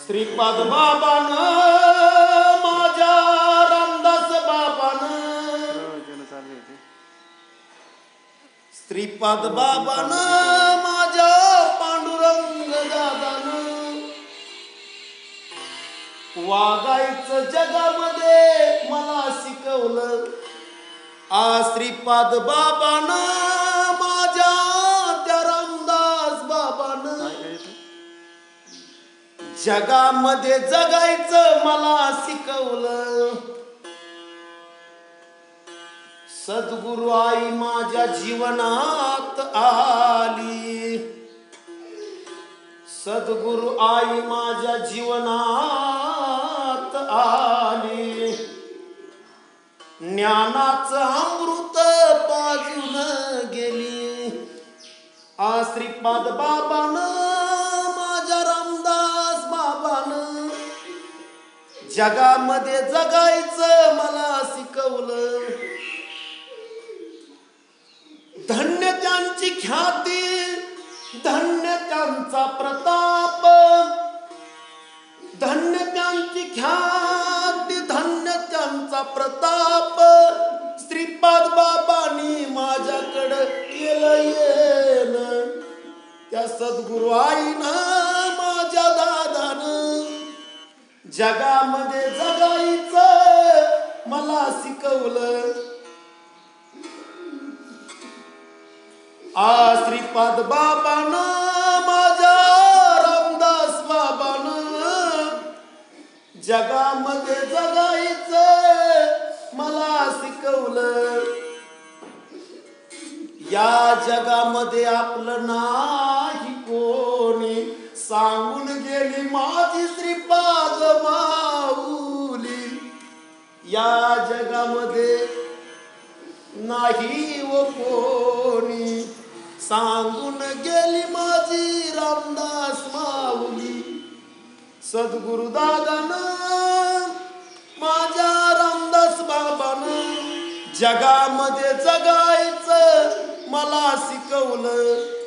श्रीपाद बाबान माझ्या रामदास बाबान श्रीपाद बाबान माझ्या पांडुरंग दादान वागायचं जगामध्ये मला शिकवलं. श्रीपाद बाबान माझ्या त्या रामदास बाबान जगामध्ये जगायचं मला शिकवलं. सद्गुरु आई माझ्या जीवनात आली. सद्गुरु आई माझ्या जीवनात आली. ज्ञानाचं अमृत पाजून गेली. श्रीपाद बाबान माझ्या रामदास बाबान जगामध्ये जगायचं मला शिकवलं. धन्य त्यांची ख्याती, धन्य त्यांचा प्रताप, धन्य त्यांची ख्याती, धन्य त्यांचा प्रताप. श्रीपाद बाबांनी माझ्याकडे केलं येणं. त्या सद्गुरु आईनं माझ्या दादानं जगामध्ये जगायचं मला शिकवलं. श्रीपाद बाबान माझ्या रामदास बाबान जगामध्ये जगायचं मला शिकवलं. या जगामध्ये आपलं नाही कोणी सांगून गेली माझी श्रीपाद माऊली. या जगामध्ये नाही व कोणी सांगून गेली माझी रामदास माऊली. सद्गुरु दादानं माझ्या रामदास बाबानं जगामध्ये जगायचं मला शिकवलं.